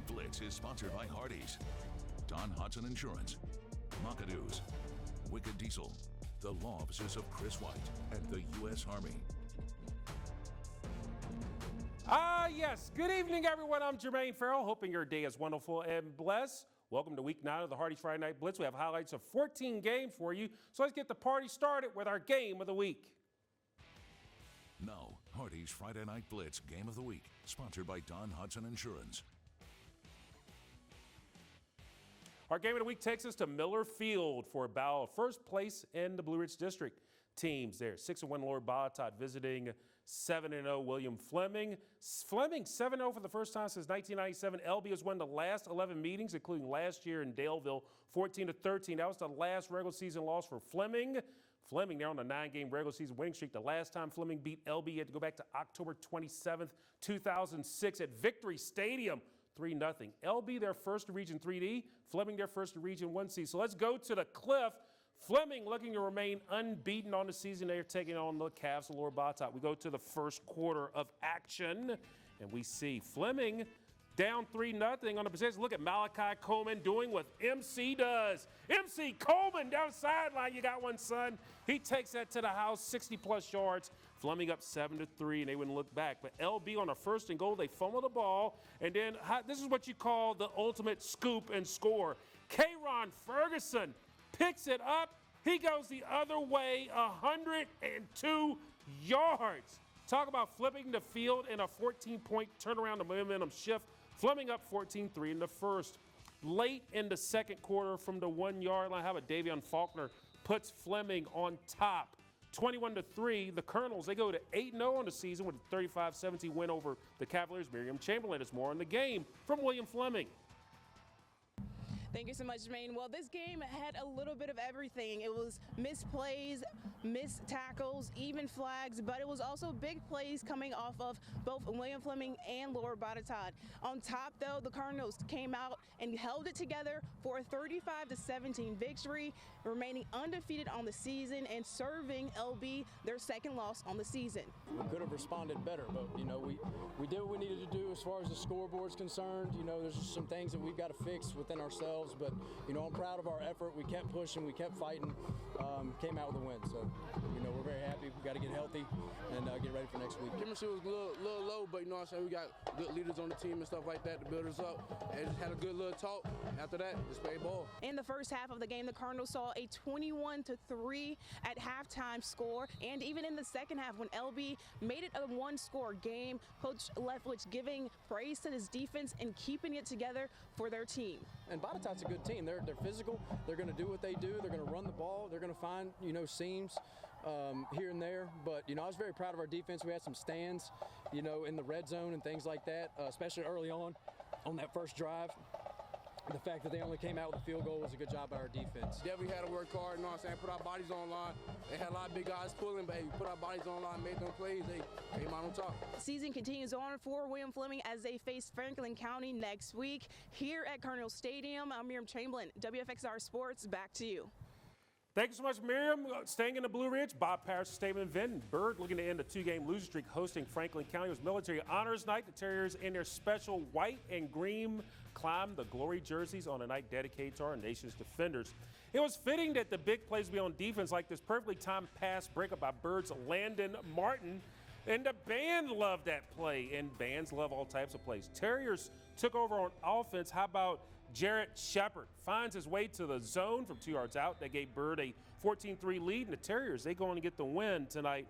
Night Blitz is sponsored by Hardee's, Don Hudson Insurance, McAdoo's, Wicked Diesel, the law offices of Chris White, and the U.S. Army. Yes. Good evening, everyone. I'm Jermaine Ferrell, hoping your day is wonderful and blessed. Welcome to week 9 of the Hardee's Friday Night Blitz. We have highlights of 14 games for you, so let's get the party started with our game of the week. Now, Hardee's Friday Night Blitz Game of the Week, sponsored by Don Hudson Insurance. Our game of the week takes us to Miller Field for a battle of first place in the Blue Ridge District. Teams there, 6-1 Lord Botetourt visiting 7-0 William Fleming. Fleming 7-0 for the first time since 1997. LB has won the last 11 meetings, including last year in Daleville, 14-13. That was the last regular season loss for Fleming. Fleming now on a 9-game regular season winning streak. The last time Fleming beat LB, you had to go back to October 27th, 2006 at Victory Stadium. 3-0. LB their first to Region 3D, Fleming their first to Region 1C. So let's go to the Cliff. Fleming looking to remain unbeaten on the season. They're taking on the Cavs of Lord Botetourt. We go to the first quarter of action, and we see Fleming down 3-0 on the possession. Look at Malachi Coleman doing what MC does. MC Coleman down the sideline. You got one, son. He takes that to the house, 60-plus yards. Fleming up 7-3, and they wouldn't look back. But LB on a first and goal, they fumble the ball. And then this is what you call the ultimate scoop and score. K'Ron Ferguson picks it up. He goes the other way, 102 yards. Talk about flipping the field in a 14-point turnaround, the momentum shift. Fleming up 14-3 in the first. Late in the second quarter from the 1-yard line, how about Davion Faulkner puts Fleming on top. 21-3, the Colonels, they go to 8-0 on the season with a 35-17 win over the Cavaliers. Miriam Chamberlain is more in the game from William Fleming. Thank you so much, Jermaine. Well, this game had a little bit of everything. It was missed plays, missed tackles, even flags, but it was also big plays coming off of both William Fleming and Lord Botetourt. On top, though, the Cardinals came out and held it together for a 35-17 victory, remaining undefeated on the season and serving LB their second loss on the season. We could have responded better, but, you know, we did what we needed to do as far as the scoreboard's concerned. You know, there's just some things that we've got to fix within ourselves. But, you know, I'm proud of our effort. We kept pushing, we kept fighting, came out with a win. So, you know, we're very happy. We got to get healthy and get ready for next week. Chemistry was a little low, but, you know what I'm saying, we got good leaders on the team and stuff like that to build us up. And just had a good little talk. After that, just play ball. In the first half of the game, the Cardinals saw a 21-3 at halftime score. And even in the second half, when LB made it a one-score game, Coach Leftwich giving praise to his defense and keeping it together for their team. And Botetourt's a good team. They're physical. They're going to do what they do. They're going to run the ball. They're going to find, you know, seams here and there. But, you know, I was very proud of our defense. We had some stands, you know, in the red zone and things like that, especially early on that first drive. The fact that they only came out with a field goal was a good job by our defense. Definitely had to work hard, you know what I'm saying, put our bodies on line. They had a lot of big guys pulling, but hey, we put our bodies on line, made them plays, they came out on top. The season continues on for William Fleming as they face Franklin County next week here at Colonial Stadium. I'm Miriam Chamberlain, WFXR Sports, back to you. Thank you so much, Miriam. Staying in the Blue Ridge, Bob Parrish, statement event. Bird looking to end a 2-game losing streak hosting Franklin County. It was Military Honors Night. The Terriers in their special white and green climbed the glory jerseys on a night dedicated to our nation's defenders. It was fitting that the big plays be on defense, like this perfectly timed pass breakup by Bird's Landon Martin. And the band loved that play, and bands love all types of plays. Terriers took over on offense. How about Jarrett Shepard finds his way to the zone from 2 yards out. That gave Bird a 14-3 lead, and the Terriers, they go on to get the win tonight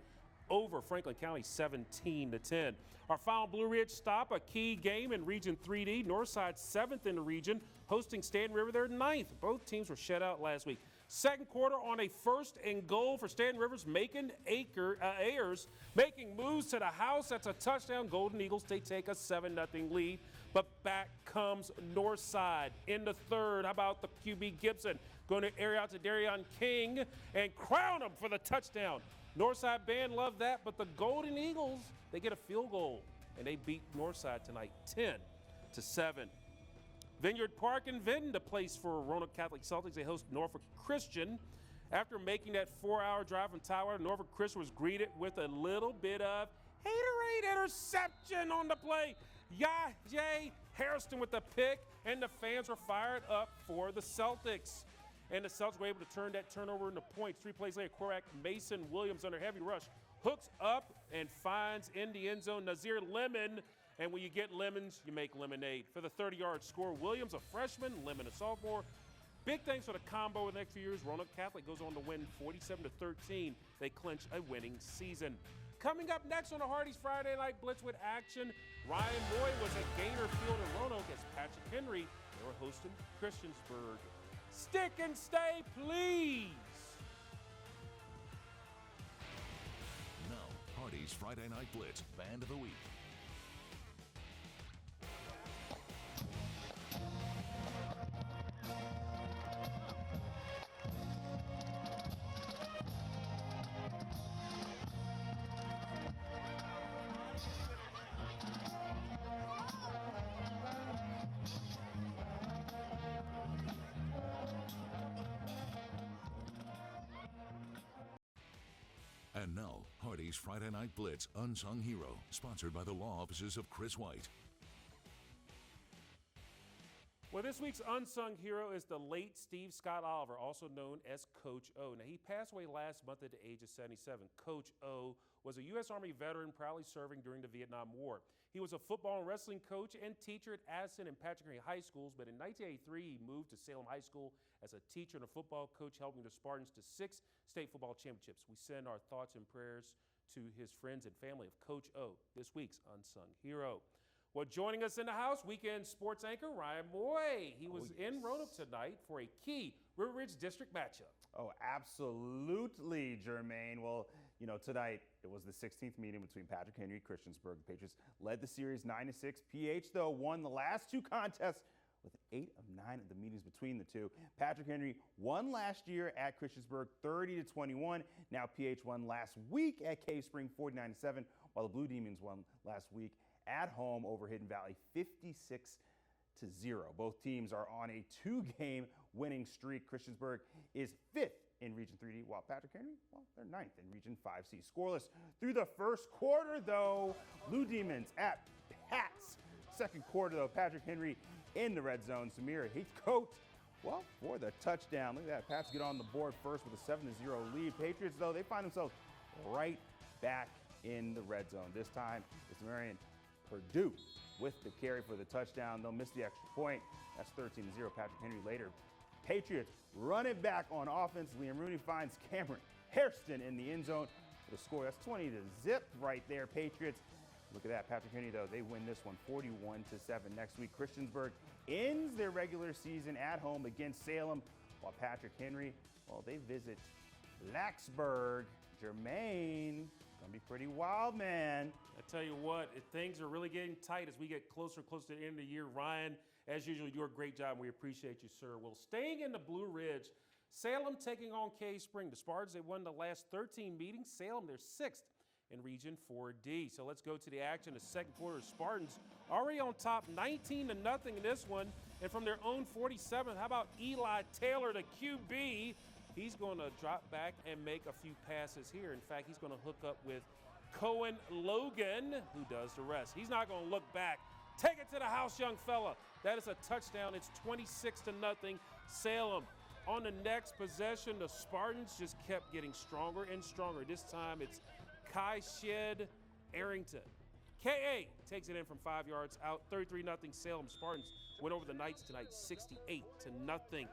over Franklin County 17-10. Our final Blue Ridge stop, a key game in Region 3D. Northside 7th in the region, hosting Stanton River their 9th. Both teams were shut out last week. Second quarter on a first and goal for Stanton Rivers, making Ayers making moves to the house. That's a touchdown. Golden Eagles, they take a 7-0 lead. But back comes Northside in the third. How about the QB Gibson going to air out to Darion King and crown him for the touchdown. Northside band loved that, but the Golden Eagles, they get a field goal, and they beat Northside tonight 10-7. Vineyard Park in Vinton, the place for Roanoke Catholic Celtics. They host Norfolk Christian. After making that 4-hour drive from Tidewater, Norfolk Christian was greeted with a little bit of haterade interception on the play. Jay Hairston with the pick, and the fans were fired up for the Celtics. And the Celtics were able to turn that turnover into points. 3 plays later, quarterback Mason Williams under heavy rush hooks up and finds in the end zone Nazir Lemon. And when you get lemons, you make lemonade. For the 30-yard score, Williams, a freshman, Lemon, a sophomore. Big things for the combo in the next few years. Roanoke Catholic goes on to win 47-13. They clinch a winning season. Coming up next on the Hardee's Friday Night Blitz with action, Ryan Moye was at Gator Field in Roanoke as Patrick Henry. They were hosting Christiansburg. Stick and stay, please. Now, Hardee's Friday Night Blitz Band of the Week. And now, Hardee's Friday Night Blitz Unsung Hero, sponsored by the law offices of Chris White. Well, this week's Unsung Hero is the late Steve Scott Oliver, also known as Coach O. Now, he passed away last month at the age of 77. Coach O was a U.S. Army veteran proudly serving during the Vietnam War. He was a football and wrestling coach and teacher at Addison and Patrick Henry High Schools, but in 1983, he moved to Salem High School as a teacher and a football coach, helping the Spartans to 6 state football championships. We send our thoughts and prayers to his friends and family of Coach O, this week's Unsung Hero. Well, joining us in the house, weekend sports anchor Ryan Moye. He was in Roanoke tonight for a key River Ridge District matchup. Oh, absolutely, Jermaine. Well, you know, tonight it was the 16th meeting between Patrick Henry and Christiansburg. The Patriots led the series 9-6. PH, though, won the last 2 contests with 8 of 9 of the meetings between the two. Patrick Henry won last year at Christiansburg 30-21. Now PH won last week at Cave Spring 49-7, while the Blue Demons won last week at home over Hidden Valley 56-0. Both teams are on a 2-game winning streak. Christiansburg is 5th in Region 3D, while Patrick Henry, well, they're 9th in Region 5C. Scoreless through the first quarter, though. Blue Demons at Pats. Second quarter, though, Patrick Henry in the red zone. Samir Heathcote, well, for the touchdown. Look at that. Pats get on the board first with a 7-0 lead. Patriots, though, they find themselves right back in the red zone. This time, it's Miriam Purdue with the carry for the touchdown. They'll miss the extra point. That's 13-0. Patrick Henry later. Patriots run it back on offense. Liam Rooney finds Cameron Hairston in the end zone for the score. That's 20-0 right there, Patriots. Look at that. Patrick Henry, though, they win this one 41-7. Next week, Christiansburg ends their regular season at home against Salem, while Patrick Henry, well, they visit Blacksburg. Jermaine, gonna be pretty wild, man. I tell you what, things are really getting tight as we get closer and closer to the end of the year. Ryan, as usual, you do a great job, and we appreciate you, sir. Well, staying in the Blue Ridge, Salem taking on Cave Spring. The Spartans, they won the last 13 meetings. Salem, they're 6th in Region 4D. So let's go to the action. The second quarter, Spartans already on top, 19-0 in this one. And from their own 47, how about Eli Taylor, the QB? He's going to drop back and make a few passes here. In fact, he's going to hook up with Cohen Logan, who does the rest. He's not going to look back. Take it to the house, young fella. That is a touchdown. It's 26-0. Salem. On the next possession, the Spartans just kept getting stronger and stronger. This time it's Kai Shed Arrington. KA takes it in from 5 yards out. 33-0. Salem Spartans went over the Knights tonight, 68-0.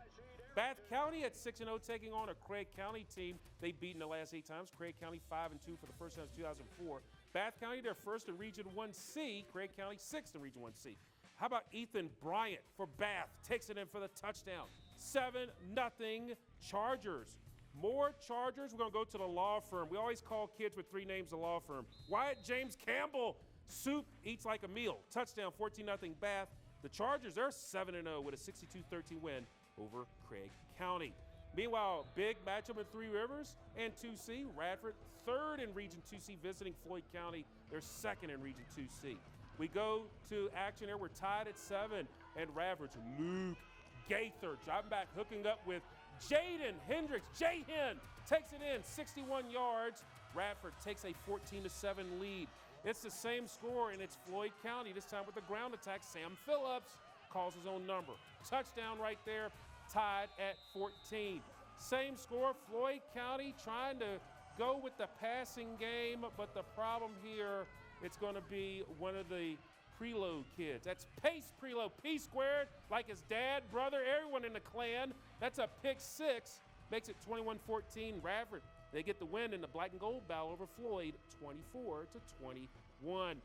Bath County at 6-0, taking on a Craig County team they've beaten the last 8 times. Craig County 5-2 for the first time since 2004. Bath County, they're first in Region 1C. Craig County 6th in Region 1C. How about Ethan Bryant for Bath? Takes it in for the touchdown. 7-0 Chargers. More Chargers. We're going to go to the law firm. We always call kids with 3 names a law firm. Wyatt James Campbell. Soup eats like a meal. Touchdown, 14-0 Bath. The Chargers, they're 7-0 with a 62-13 win over Craig County. Meanwhile, big matchup in 3 Rivers and 2C. Radford, 3rd in Region 2C, visiting Floyd County. They're 2nd in Region 2C. We go to action here. We're tied at 7, and Radford's Luke Gaither dropping back, hooking up with Jaden Hendricks. J-Hen takes it in, 61 yards. Radford takes a 14-7 lead. It's the same score, and it's Floyd County, this time with the ground attack. Sam Phillips calls his own number. Touchdown right there, tied at 14. Same score, Floyd County trying to go with the passing game, but the problem here, it's going to be one of the preload kids. That's Pace Preload, P squared, like his dad, brother, everyone in the clan. That's a pick 6, makes it 21-14. Radford, they get the win in the black and gold battle over Floyd, 24-21.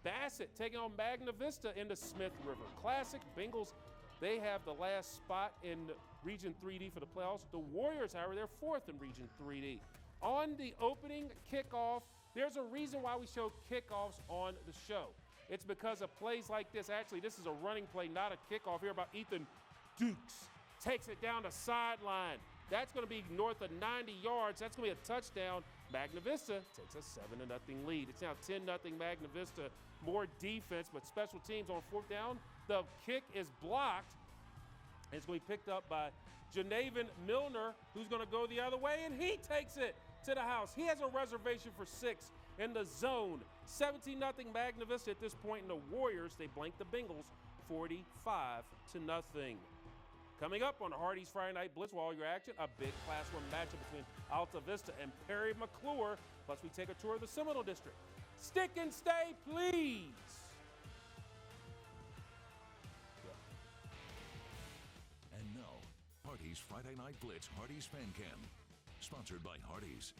Bassett taking on Magna Vista in the Smith River Classic. Bengals, they have the last spot in Region 3D for the playoffs. The Warriors, however, they're 4th in Region 3D. On the opening kickoff, there's a reason why we show kickoffs on the show. It's because of plays like this. Actually, this is a running play, not a kickoff here about Ethan Dukes. Takes it down the sideline. That's going to be north of 90 yards. That's going to be a touchdown. Magna Vista takes a 7-0 lead. It's now 10-0 Magna Vista. More defense, but special teams on 4th down. The kick is blocked. And it's going to be picked up by Janaven Milner, who's going to go the other way, and he takes it to the house. He has a reservation for 6 in the zone. 17-0 Magna Vista at this point, and the Warriors, they blank the Bengals 45-0. Coming up on Hardee's Friday Night Blitz, all your action, a big Class 1 matchup between Alta Vista and Perry McClure. Plus, we take a tour of the Seminole District. Stick and stay, please. And now, Hardee's Friday Night Blitz, Hardee's Fan Cam, sponsored by Hardee's.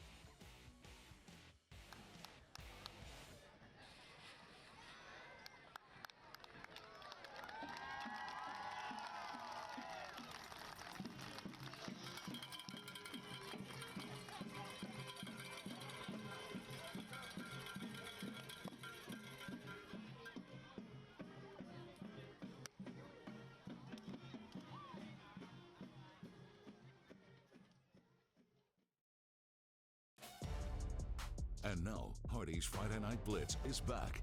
And now, Hardee's Friday Night Blitz is back.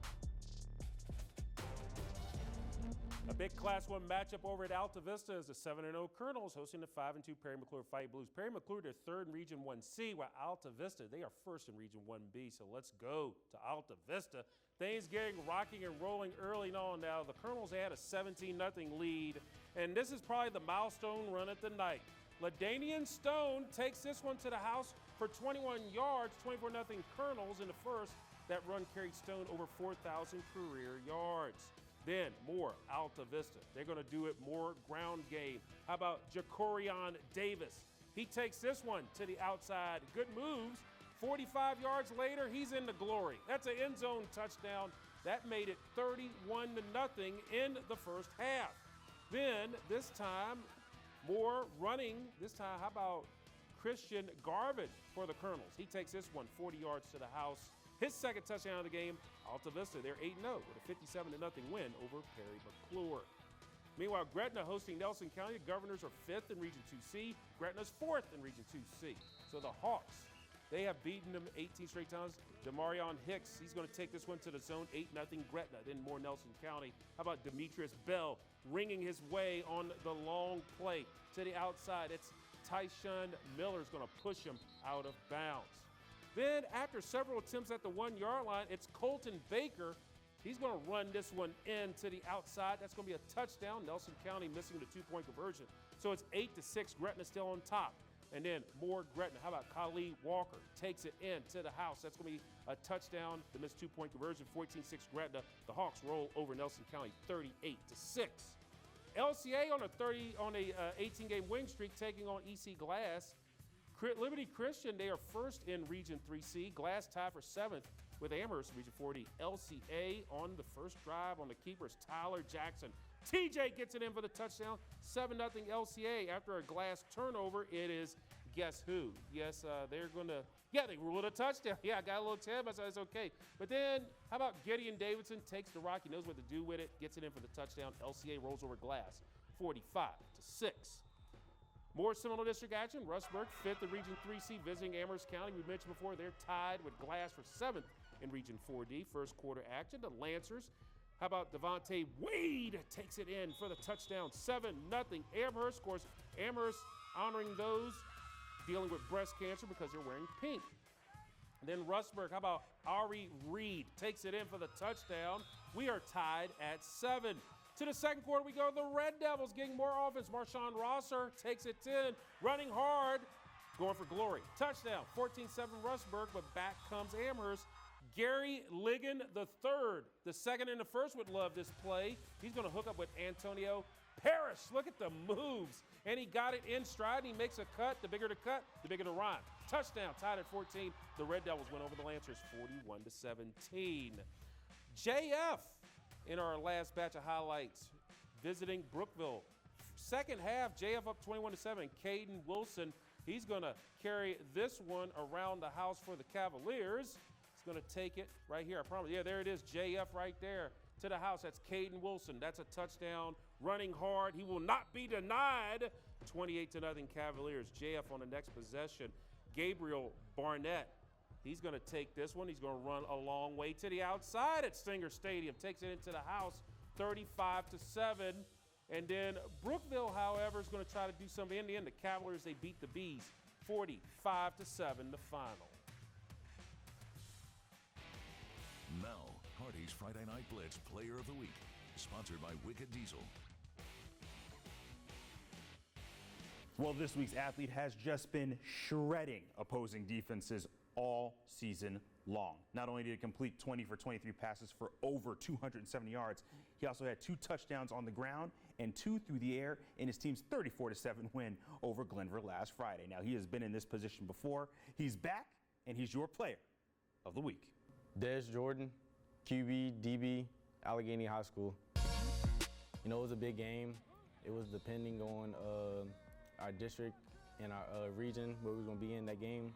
A big Class 1 matchup over at Alta Vista as the 7-0 Colonels hosting the 5-2 Perry McClure Fight Blues. Perry McClure, they're 3rd in Region 1C, while Alta Vista, they are 1st in Region 1B. So let's go to Alta Vista. Things getting rocking and rolling early on now. The Colonels, they had a 17-0 lead, and this is probably the milestone run of the night. LaDanian Stone takes this one to the house for 21 yards, 24-0 Colonels in the first. That run carried Stone over 4,000 career yards. Then more Alta Vista. They're going to do it more ground game. How about Jacorian Davis? He takes this one to the outside. Good moves. 45 yards later, he's in the glory. That's an end zone touchdown. That made it 31-0 in the first half. Then this time, more running. This time, how about Christian Garvin for the Colonels? He takes this one 40 yards to the house. His second touchdown of the game. Alta Vista, they're 8-0 with a 57-0 win over Perry McClure. Meanwhile, Gretna hosting Nelson County. The Governors are 5th in Region 2C. Gretna's 4th in Region 2C. So the Hawks, they have beaten them 18 straight times. Demarion Hicks, he's going to take this one to the zone, 8-0 Gretna. Then more Nelson County. How about Demetrius Bell ringing his way on the long play to the outside? It's Tyshawn Miller's going to push him out of bounds. Then after several attempts at the 1-yard line, it's Colton Baker. He's going to run this one in to the outside. That's going to be a touchdown. Nelson County missing the 2-point conversion. So it's 8-6. Gretna still on top. And then more Gretna. How about Khalid Walker? Takes it in to the house. That's going to be a touchdown. The missed 2-point conversion, 14-6 Gretna. The Hawks roll over Nelson County 38-6. LCA on a 18-game winning streak, taking on EC Glass. Liberty Christian, they are 1st in Region 3C. Glass tied for 7th with Amherst, Region 40. LCA on the first drive on the keepers, Tyler Jackson. TJ gets it in for the touchdown. 7-0 LCA after a Glass turnover. It is guess who? Yes, they're going to, they ruled a touchdown. Yeah, I got a little tab, but it's okay. But then, how about Gideon Davidson takes the rock. He knows what to do with it, gets it in for the touchdown. LCA rolls over Glass, 45-6. More Seminole District action. Rustburg, 5th in Region 3C, visiting Amherst County. We mentioned before, they're tied with Glass for 7th in Region 4D. First quarter action. The Lancers, how about Devontae Wade takes it in for the touchdown, 7-0. Amherst, of course, Amherst honoring those dealing with breast cancer because they're wearing pink. And then Rustburg, how about Ari Reed, takes it in for the touchdown. We are tied at 7. To the second quarter we go. The Red Devils getting more offense. Marshawn Rosser takes it 10, running hard, going for glory. Touchdown, 14-7 Rustburg, but back comes Amherst. Gary Ligon III, the second and the first, would love this play. He's going to hook up with Antonio Parrish. Look at the moves. And he got it in stride. He makes a cut. The bigger the cut, the bigger the rhyme. Touchdown, tied at 14. The Red Devils went over the Lancers 41-17. JF in our last batch of highlights, visiting Brookville. Second half, JF up 21-7. Caden Wilson, he's going to carry this one around the house for the Cavaliers. He's going to take it right here, I promise. Yeah, there it is, JF right there to the house. That's Caden Wilson. That's a touchdown, running hard. He will not be denied. 28-0 Cavaliers. JF on the next possession. Gabriel Barnett, he's going to take this one. He's going to run a long way to the outside at Singer Stadium. Takes it into the house, 35-7. And then Brookville, however, is going to try to do something. In the end, the Cavaliers, they beat the Bees 45-7, the final. Now, Hardee's Friday Night Blitz Player of the Week, sponsored by Wicked Diesel. Well, this week's athlete has just been shredding opposing defenses all season long. Not only did he complete 20 for 23 passes for over 270 yards, he also had 2 touchdowns on the ground and 2 through the air in his team's 34-7 win over Glenver last Friday. Now, he has been in this position before. He's back, and he's your player of the week. Des Jordan, QB, DB, Allegheny High School. You know, it was a big game. It was depending on our district and our region where we were going to be in that game.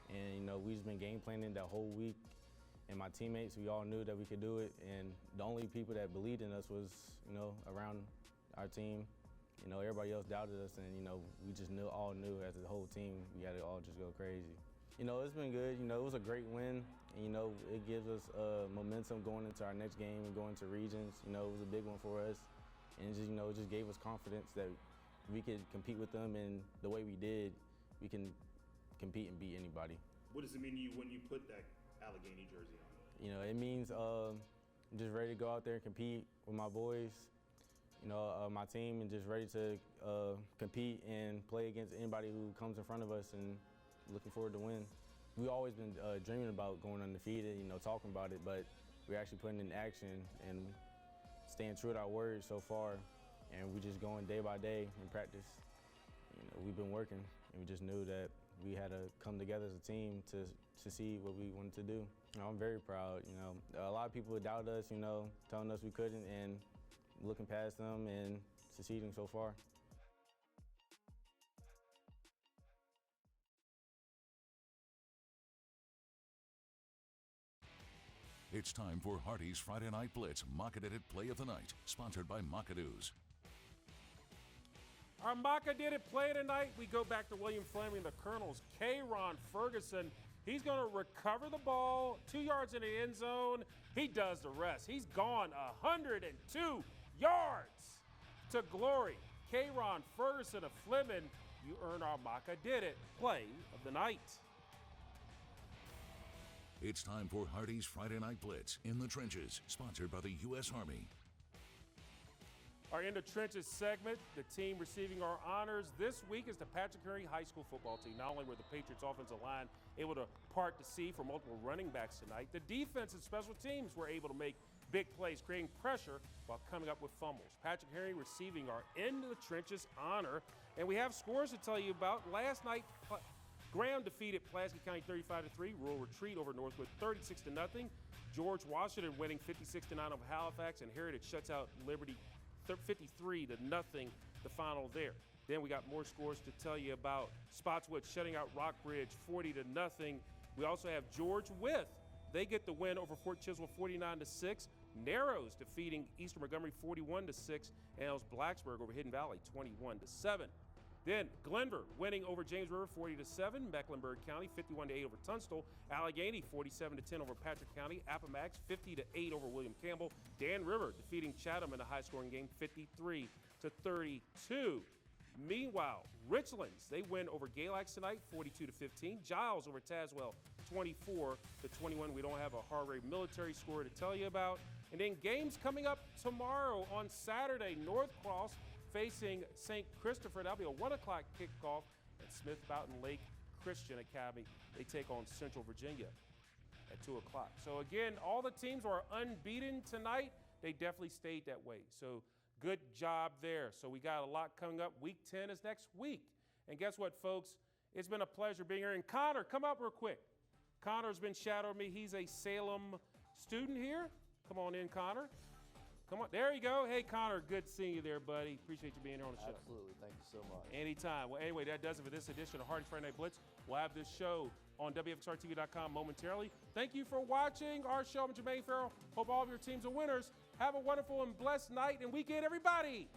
And, you know, we just been game planning that whole week. And my teammates, we all knew that we could do it. And the only people that believed in us was, you know, around our team. You know, everybody else doubted us. And, you know, we just all knew as a whole team, we had to all just go crazy. You know, it's been good. You know, it was a great win. And, you know, it gives us momentum going into our next game and going to regions. You know, it was a big one for us. And, just, you know, it just gave us confidence that we could compete with them. And the way we did, we can compete and beat anybody. What does it mean to you when you put that Allegheny jersey on? You know, it means I'm just ready to go out there and compete with my boys, you know, my team, and just ready to compete and play against anybody who comes in front of us, and looking forward to win. We've always been dreaming about going undefeated, you know, talking about it, but we're actually putting it in action and staying true to our words so far, and we're just going day by day in practice. You know, we've been working, and we just knew that we had to come together as a team to see what we wanted to do. You know, I'm very proud. You know, a lot of people would doubt us, you know, telling us we couldn't, and looking past them and succeeding so far. It's time for Hardee's Friday Night Blitz Mock-Edited Play of the Night, sponsored by Mock-A-Doos. Our Mock-A-Did It play tonight, we go back to William Fleming, the Colonels. K-Ron Ferguson, he's going to recover the ball, 2 yards in the end zone. He does the rest. He's gone 102 yards to glory. K-Ron Ferguson of Fleming, you earn our Mock-A-Did It play of the night. It's time for Hardee's Friday Night Blitz in the Trenches, sponsored by the U.S. Army. Our In the Trenches segment, the team receiving our honors this week is the Patrick Henry High School football team. Not only were the Patriots offensive line able to part the sea for multiple running backs tonight, the defense and special teams were able to make big plays, creating pressure while coming up with fumbles. Patrick Henry receiving our In the Trenches honor. And we have scores to tell you about. Last night, Graham defeated Pulaski County 35-3. Rural Retreat over Northwood 36-0. George Washington winning 56-9 over Halifax, and Heritage shuts out Liberty 53-0, the final there. Then we got more scores to tell you about. Spotswood shutting out Rockbridge 40-0. We also have George Wythe. They get the win over Fort Chiswell 49-6. Narrows defeating Eastern Montgomery 41-6. And Els Blacksburg over Hidden Valley 21-7. Then Glenver winning over James River 40-7. Mecklenburg County 51-8 over Tunstall. Allegheny 47-10 over Patrick County. Appomattox 50-8 over William Campbell. Dan River defeating Chatham in a high-scoring game 53-32. Meanwhile, Richlands, they win over Galax tonight, 42-15. Giles over Tazewell, 24-21. We don't have a Hardee military score to tell you about. And then games coming up tomorrow on Saturday. North Cross facing St. Christopher. That'll be a 1 o'clock kickoff. And Smith Mountain Lake Christian Academy, they take on Central Virginia at 2 o'clock. So again, all the teams are unbeaten tonight. They definitely stayed that way. So good job there. So we got a lot coming up. Week 10 is next week. And guess what, folks? It's been a pleasure being here. And Connor, come up real quick. Connor's been shadowing me. He's a Salem student here. Come on in, Connor. Come on. There you go. Hey, Connor, good seeing you there, buddy. Appreciate you being here on the show. Absolutely. Thank you so much. Anytime. Well, anyway, that does it for this edition of Hardee Friday Night Blitz. We'll have this show on WFXRTV.com momentarily. Thank you for watching our show. I'm Jermaine Ferrell. Hope all of your teams are winners. Have a wonderful and blessed night and weekend, everybody.